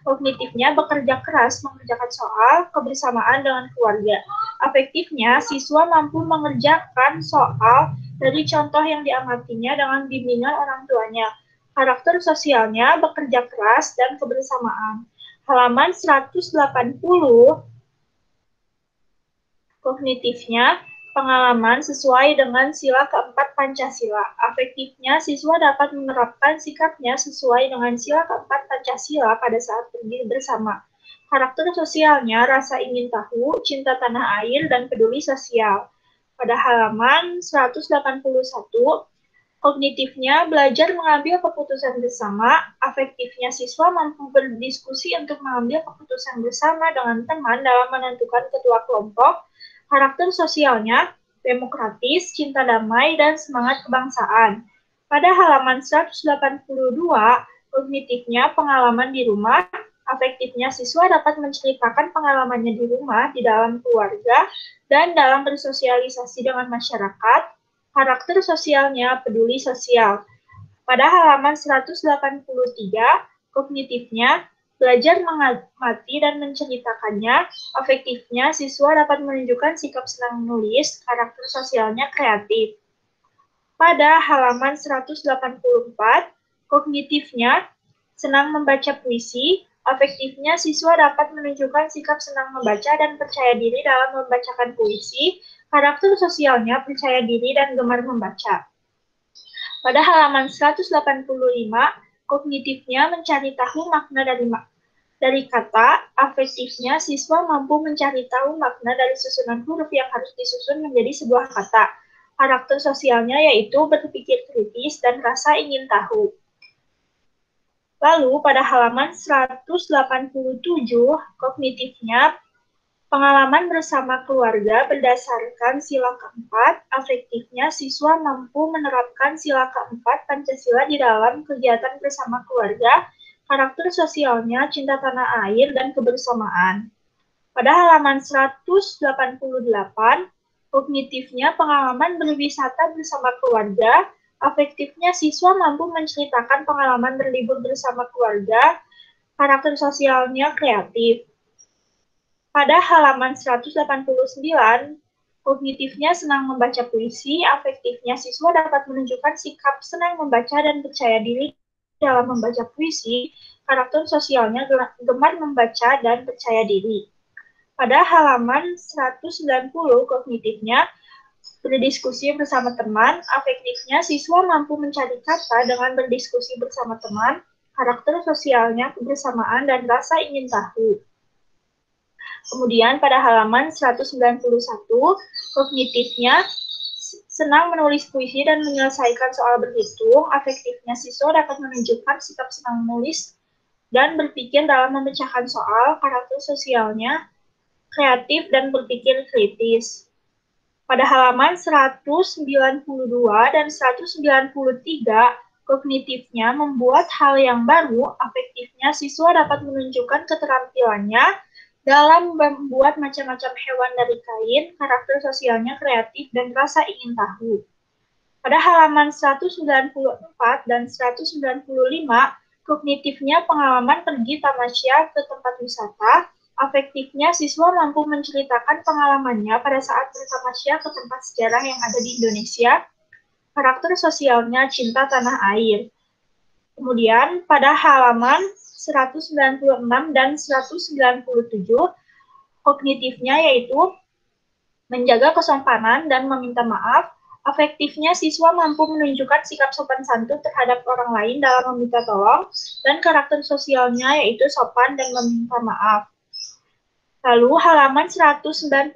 kognitifnya bekerja keras mengerjakan soal, kebersamaan dengan keluarga. Afektifnya, siswa mampu mengerjakan soal dari contoh yang diamatinya dengan bimbingan orang tuanya. Karakter sosialnya bekerja keras dan kebersamaan. Halaman 180, kognitifnya, pengalaman sesuai dengan sila keempat Pancasila. Afektifnya, siswa dapat menerapkan sikapnya sesuai dengan sila keempat Pancasila pada saat pergi bersama. Karakter sosialnya, rasa ingin tahu, cinta tanah air, dan peduli sosial. Pada halaman 181, kognitifnya, belajar mengambil keputusan bersama. Afektifnya, siswa mampu berdiskusi untuk mengambil keputusan bersama dengan teman dalam menentukan ketua kelompok. Karakter sosialnya, demokratis, cinta damai, dan semangat kebangsaan. Pada halaman 182, kognitifnya, pengalaman di rumah. Afektifnya, siswa dapat menceritakan pengalamannya di rumah, di dalam keluarga, dan dalam bersosialisasi dengan masyarakat. Karakter sosialnya, peduli sosial. Pada halaman 183, kognitifnya, belajar mengamati dan menceritakannya. Afektifnya, siswa dapat menunjukkan sikap senang menulis, karakter sosialnya kreatif. Pada halaman 184, kognitifnya, senang membaca puisi. Afektifnya, siswa dapat menunjukkan sikap senang membaca dan percaya diri dalam membacakan puisi. Karakter sosialnya, percaya diri dan gemar membaca. Pada halaman 185, kognitifnya mencari tahu makna dari kata. Afektifnya, siswa mampu mencari tahu makna dari susunan huruf yang harus disusun menjadi sebuah kata. Karakter sosialnya yaitu berpikir kritis dan rasa ingin tahu. Lalu pada halaman 187, kognitifnya, pengalaman bersama keluarga berdasarkan sila keempat. Afektifnya, siswa mampu menerapkan sila keempat Pancasila di dalam kegiatan bersama keluarga. Karakter sosialnya, cinta tanah air, dan kebersamaan. Pada halaman 188, kognitifnya, pengalaman berwisata bersama keluarga. Afektifnya, siswa mampu menceritakan pengalaman berlibur bersama keluarga. Karakter sosialnya kreatif. Pada halaman 189, kognitifnya senang membaca puisi. Afektifnya, siswa dapat menunjukkan sikap senang membaca dan percaya diri dalam membaca puisi. Karakter sosialnya gemar membaca dan percaya diri. Pada halaman 190, kognitifnya, berdiskusi bersama teman. Afektifnya, siswa mampu mencari kata dengan berdiskusi bersama teman. Karakter sosialnya, kebersamaan, dan rasa ingin tahu. Kemudian pada halaman 191, kognitifnya, senang menulis puisi dan menyelesaikan soal berhitung, afektifnya siswa dapat menunjukkan sikap senang menulis dan berpikir dalam memecahkan soal, karakter sosialnya kreatif dan berpikir kritis. Pada halaman 192 dan 193, kognitifnya membuat hal yang baru, afektifnya siswa dapat menunjukkan keterampilannya dalam membuat macam-macam hewan dari kain, karakter sosialnya kreatif, dan rasa ingin tahu. Pada halaman 194 dan 195, kognitifnya pengalaman pergi tamasya ke tempat wisata, afektifnya siswa mampu menceritakan pengalamannya pada saat bertamasya ke tempat sejarah yang ada di Indonesia, karakter sosialnya cinta tanah air. Kemudian pada halaman 196 dan 197, kognitifnya yaitu menjaga kesopanan dan meminta maaf, afektifnya siswa mampu menunjukkan sikap sopan santun terhadap orang lain dalam meminta tolong, dan karakter sosialnya yaitu sopan dan meminta maaf. Lalu halaman 199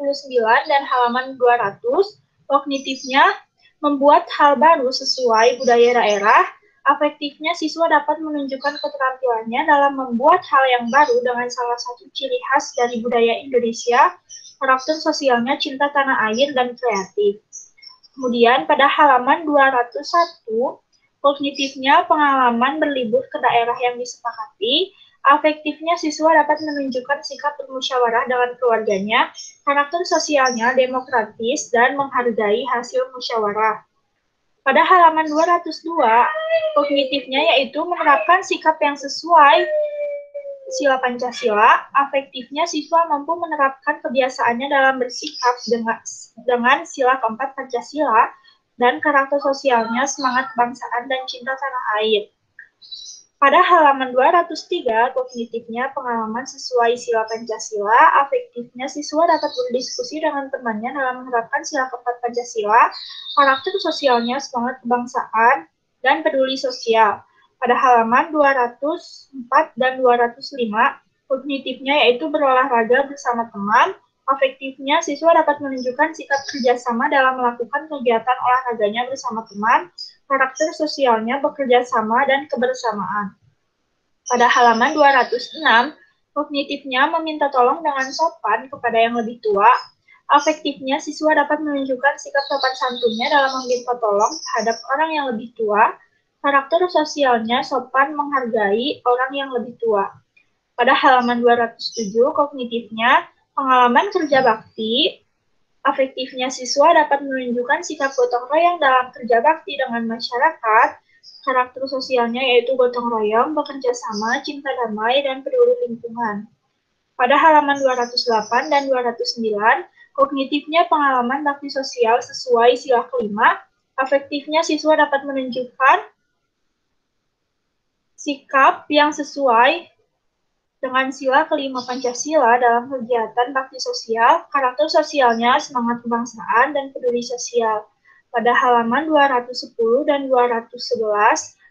dan halaman 200, kognitifnya membuat hal baru sesuai budaya daerah, afektifnya siswa dapat menunjukkan keterampilannya dalam membuat hal yang baru dengan salah satu ciri khas dari budaya Indonesia, karakter sosialnya cinta tanah air dan kreatif. Kemudian pada halaman 201, kognitifnya pengalaman berlibur ke daerah yang disepakati, afektifnya siswa dapat menunjukkan sikap bermusyawarah dengan keluarganya, karakter sosialnya demokratis dan menghargai hasil musyawarah. Pada halaman 202, kognitifnya yaitu menerapkan sikap yang sesuai sila Pancasila, afektifnya siswa mampu menerapkan kebiasaannya dalam bersikap dengan sila keempat Pancasila, dan karakter sosialnya semangat kebangsaan dan cinta tanah air. Pada halaman 203, kognitifnya pengalaman sesuai sila Pancasila, afektifnya siswa dapat berdiskusi dengan temannya dalam menerapkan sila keempat Pancasila, karakter sosialnya semangat kebangsaan, dan peduli sosial. Pada halaman 204 dan 205, kognitifnya yaitu berolahraga bersama teman, afektifnya siswa dapat menunjukkan sikap kerjasama dalam melakukan kegiatan olahraganya bersama teman, karakter sosialnya bekerja sama dan kebersamaan. Pada halaman 206, kognitifnya meminta tolong dengan sopan kepada yang lebih tua, afektifnya siswa dapat menunjukkan sikap sopan santunnya dalam meminta tolong terhadap orang yang lebih tua, karakter sosialnya sopan menghargai orang yang lebih tua. Pada halaman 207, kognitifnya pengalaman kerja bakti, afektifnya siswa dapat menunjukkan sikap gotong royong dalam kerja bakti dengan masyarakat, karakter sosialnya yaitu gotong royong, bekerja sama, cinta damai, dan peduli lingkungan. Pada halaman 208 dan 209, kognitifnya pengalaman bakti sosial sesuai sila kelima, afektifnya siswa dapat menunjukkan sikap yang sesuai dengan sila kelima Pancasila dalam kegiatan bakti sosial, karakter sosialnya semangat kebangsaan dan peduli sosial. Pada halaman 210 dan 211,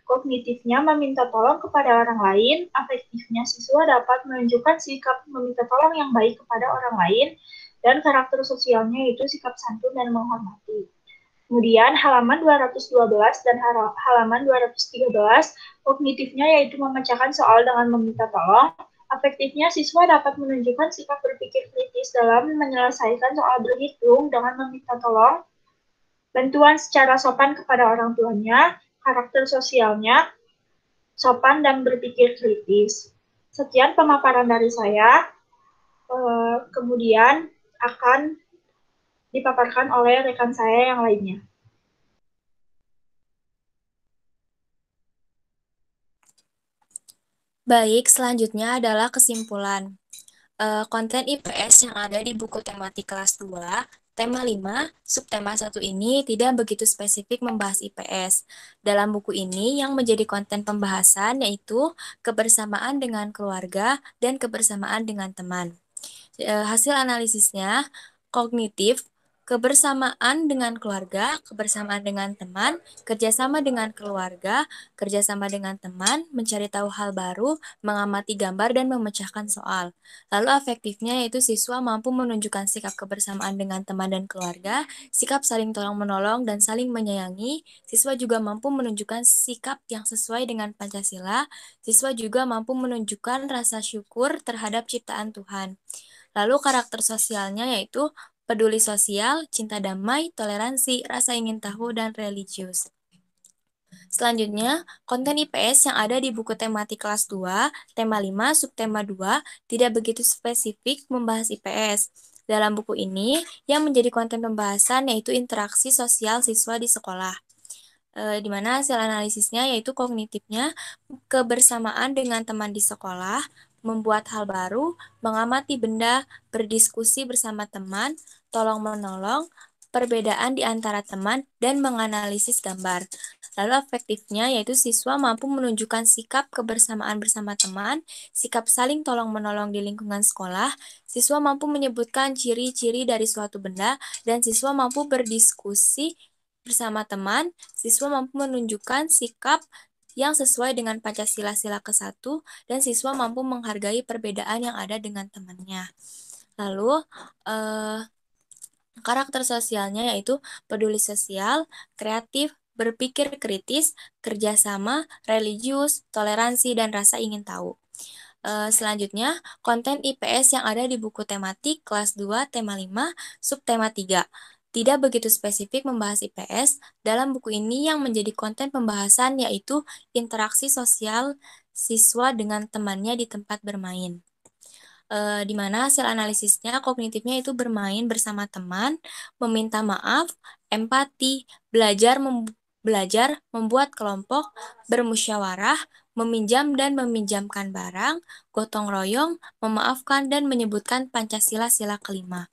kognitifnya meminta tolong kepada orang lain, afektifnya siswa dapat menunjukkan sikap meminta tolong yang baik kepada orang lain, dan karakter sosialnya itu sikap santun dan menghormati. Kemudian halaman 212 dan halaman 213, kognitifnya yaitu memecahkan soal dengan meminta tolong, afektifnya siswa dapat menunjukkan sikap berpikir kritis dalam menyelesaikan soal berhitung dengan meminta tolong, bantuan secara sopan kepada orang tuanya, karakter sosialnya sopan dan berpikir kritis. Sekian pemaparan dari saya, kemudian akan dipaparkan oleh rekan saya yang lainnya. Baik, selanjutnya adalah kesimpulan. Konten IPS yang ada di buku tematik kelas 2, tema 5, subtema 1 ini tidak begitu spesifik membahas IPS. Dalam buku ini yang menjadi konten pembahasan yaitu kebersamaan dengan keluarga dan kebersamaan dengan teman. Hasil analisisnya, kognitif, kebersamaan dengan keluarga, kebersamaan dengan teman, kerjasama dengan keluarga, kerjasama dengan teman, mencari tahu hal baru, mengamati gambar, dan memecahkan soal. Lalu afektifnya yaitu siswa mampu menunjukkan sikap kebersamaan dengan teman dan keluarga, sikap saling tolong-menolong, dan saling menyayangi. Siswa juga mampu menunjukkan sikap yang sesuai dengan Pancasila. Siswa juga mampu menunjukkan rasa syukur terhadap ciptaan Tuhan. Lalu karakter sosialnya yaitu peduli sosial, cinta damai, toleransi, rasa ingin tahu, dan religius. Selanjutnya, konten IPS yang ada di buku tematik kelas 2, tema 5, subtema 2, tidak begitu spesifik membahas IPS. Dalam buku ini, yang menjadi konten pembahasan yaitu interaksi sosial siswa di sekolah. Di mana hasil analisisnya yaitu kognitifnya, kebersamaan dengan teman di sekolah, membuat hal baru, mengamati benda, berdiskusi bersama teman, tolong-menolong, perbedaan di antara teman, dan menganalisis gambar. Lalu afektifnya yaitu siswa mampu menunjukkan sikap kebersamaan bersama teman, sikap saling tolong-menolong di lingkungan sekolah, siswa mampu menyebutkan ciri-ciri dari suatu benda, dan siswa mampu berdiskusi bersama teman, siswa mampu menunjukkan sikap yang sesuai dengan Pancasila sila ke-1, dan siswa mampu menghargai perbedaan yang ada dengan temannya. Lalu, karakter sosialnya yaitu peduli sosial, kreatif, berpikir kritis, kerjasama, religius, toleransi, dan rasa ingin tahu. Selanjutnya, konten IPS yang ada di buku tematik kelas 2, tema 5, subtema 3. Tidak begitu spesifik membahas IPS, dalam buku ini yang menjadi konten pembahasan yaitu interaksi sosial siswa dengan temannya di tempat bermain. Di mana hasil analisisnya kognitifnya itu bermain bersama teman, meminta maaf, empati, belajar membuat kelompok, bermusyawarah, meminjam dan meminjamkan barang, gotong royong, memaafkan, dan menyebutkan Pancasila sila kelima.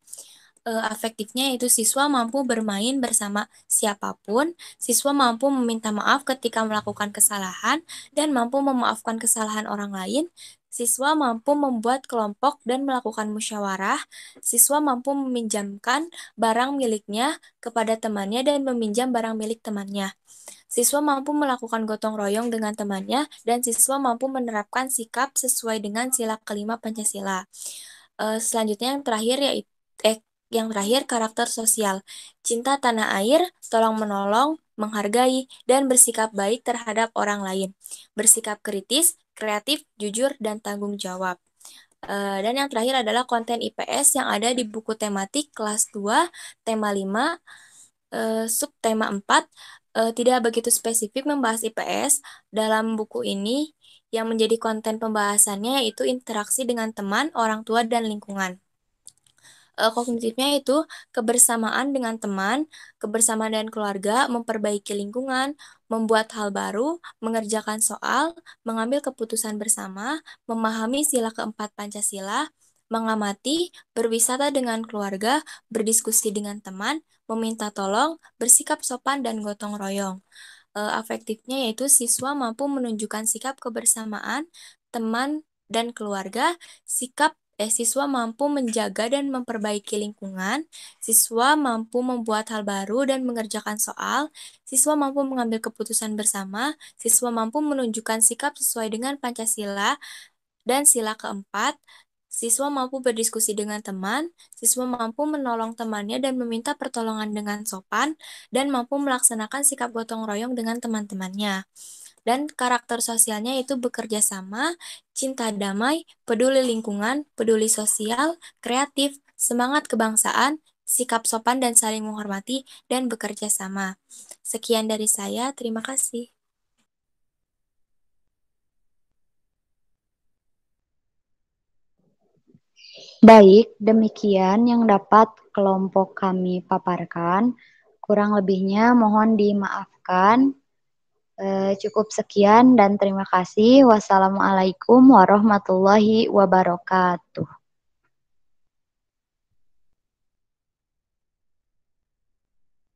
Afektifnya yaitu siswa mampu bermain bersama siapapun, siswa mampu meminta maaf ketika melakukan kesalahan, dan mampu memaafkan kesalahan orang lain, siswa mampu membuat kelompok dan melakukan musyawarah, siswa mampu meminjamkan barang miliknya kepada temannya dan meminjam barang milik temannya. Siswa mampu melakukan gotong royong dengan temannya, dan siswa mampu menerapkan sikap sesuai dengan sila kelima Pancasila. Selanjutnya yang terakhir karakter sosial. Cinta tanah air, tolong menolong, menghargai, dan bersikap baik terhadap orang lain. Bersikap kritis, kreatif, jujur, dan tanggung jawab. Dan yang terakhir adalah konten IPS yang ada di buku tematik kelas 2, tema 5, subtema 4, tidak begitu spesifik membahas IPS. Dalam buku ini yang menjadi konten pembahasannya yaitu interaksi dengan teman, orang tua, dan lingkungan. Kognitifnya itu kebersamaan dengan teman, kebersamaan dengan keluarga, memperbaiki lingkungan, membuat hal baru, mengerjakan soal, mengambil keputusan bersama, memahami sila keempat Pancasila, mengamati, berwisata dengan keluarga, berdiskusi dengan teman, meminta tolong, bersikap sopan, dan gotong royong. Afektifnya yaitu siswa mampu menunjukkan sikap kebersamaan, teman, dan keluarga, siswa mampu menjaga dan memperbaiki lingkungan, siswa mampu membuat hal baru dan mengerjakan soal, siswa mampu mengambil keputusan bersama, siswa mampu menunjukkan sikap sesuai dengan Pancasila dan sila keempat, siswa mampu berdiskusi dengan teman, siswa mampu menolong temannya dan meminta pertolongan dengan sopan, dan mampu melaksanakan sikap gotong royong dengan teman-temannya. Dan karakter sosialnya itu bekerja sama, cinta damai, peduli lingkungan, peduli sosial, kreatif, semangat kebangsaan, sikap sopan dan saling menghormati, dan bekerja sama. Sekian dari saya, terima kasih. Baik, demikian yang dapat kelompok kami paparkan. Kurang lebihnya mohon dimaafkan. Cukup sekian dan terima kasih. Wassalamualaikum warahmatullahi wabarakatuh.